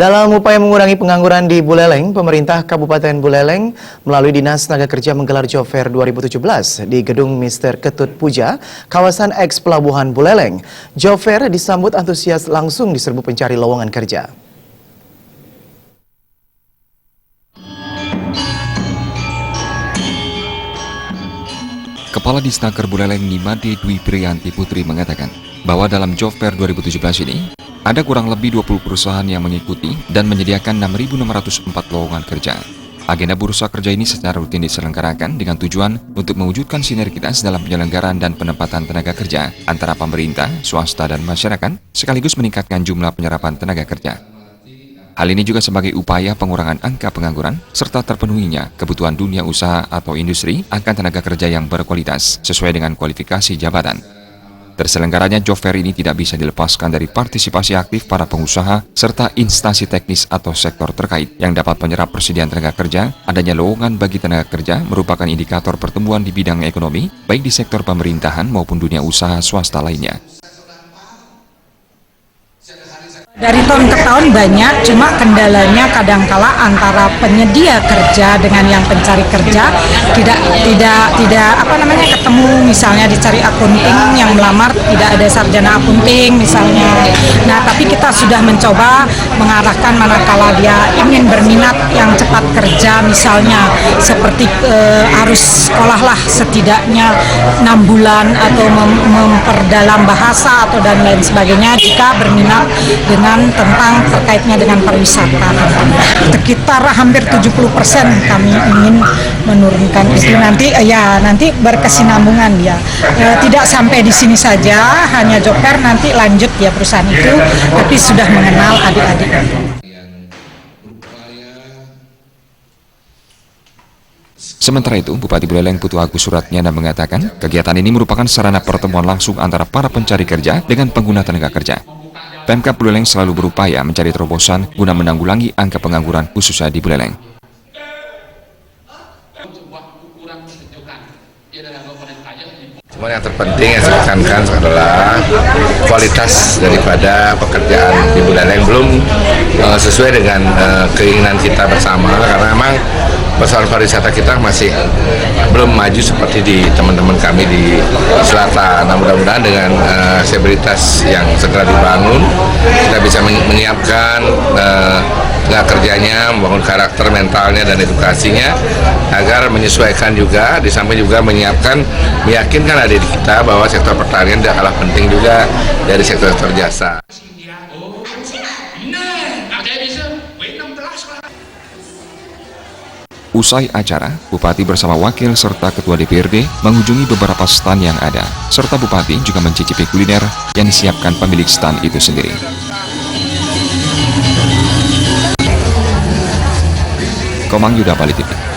Dalam upaya mengurangi pengangguran di Buleleng, pemerintah Kabupaten Buleleng melalui Dinas Tenaga Kerja menggelar Job Fair 2017 di Gedung Mr. Ketut Puja, kawasan eks Pelabuhan Buleleng. Job Fair disambut antusias langsung diserbu pencari lowongan kerja. Kepala Disnaker Buleleng Nimade Dwi Priyanti Putri mengatakan bahwa dalam Job Fair 2017 ini, ada kurang lebih 20 perusahaan yang mengikuti dan menyediakan 6.604 lowongan kerja. Agenda bursa kerja ini secara rutin diselenggarakan dengan tujuan untuk mewujudkan sinergitas dalam penyelenggaraan dan penempatan tenaga kerja antara pemerintah, swasta, dan masyarakat, sekaligus meningkatkan jumlah penyerapan tenaga kerja. Hal ini juga sebagai upaya pengurangan angka pengangguran, serta terpenuhinya kebutuhan dunia usaha atau industri akan tenaga kerja yang berkualitas sesuai dengan kualifikasi jabatan. Terselenggaranya Job Fair ini tidak bisa dilepaskan dari partisipasi aktif para pengusaha serta instansi teknis atau sektor terkait yang dapat menyerap persediaan tenaga kerja. Adanya lowongan bagi tenaga kerja merupakan indikator pertumbuhan di bidang ekonomi, baik di sektor pemerintahan maupun dunia usaha swasta lainnya. Dari tahun ke tahun banyak, cuma kendalanya kadangkala antara penyedia kerja dengan yang pencari kerja tidak ketemu. Misalnya dicari akunting yang melamar tidak ada sarjana akunting misalnya. Nah, tapi kita sudah mencoba mengarahkan manakala dia ingin berminat yang cepat kerja, misalnya seperti harus sekolahlah setidaknya 6 bulan atau memperdalam bahasa atau dan lain sebagainya jika berminat dengan tentang terkaitnya dengan pariwisata. Sekitar hampir 70% kami ingin menurunkan itu nanti berkesinambungan ya. Tidak sampai di sini saja, hanya Job Fair, nanti lanjut ya perusahaan itu, tapi sudah mengenal adik-adik. Sementara itu, Bupati Buleleng Putu Agus Suratnyana mengatakan, kegiatan ini merupakan sarana pertemuan langsung antara para pencari kerja dengan pengguna tenaga kerja. Pemkab Buleleng selalu berupaya mencari terobosan guna menanggulangi angka pengangguran khususnya di Buleleng. Cuma yang terpenting yang saya tekankan adalah kualitas daripada pekerjaan di Buleleng belum sesuai dengan keinginan kita bersama, karena memang persoalan pariwisata kita masih belum maju seperti di teman-teman kami di selatan. Nah, mudah-mudahan dengan stabilitas yang segera dibangun, kita bisa menyiapkan tenaga kerjanya, membangun karakter mentalnya dan edukasinya agar menyesuaikan juga, di samping juga menyiapkan, meyakinkan adik kita bahwa sektor pertanian tidak kalah penting juga dari sektor jasa. Usai acara, Bupati bersama wakil serta Ketua DPRD mengunjungi beberapa stan yang ada, serta Bupati juga mencicipi kuliner yang disiapkan pemilik stan itu sendiri. Komang Yuda Bali TV.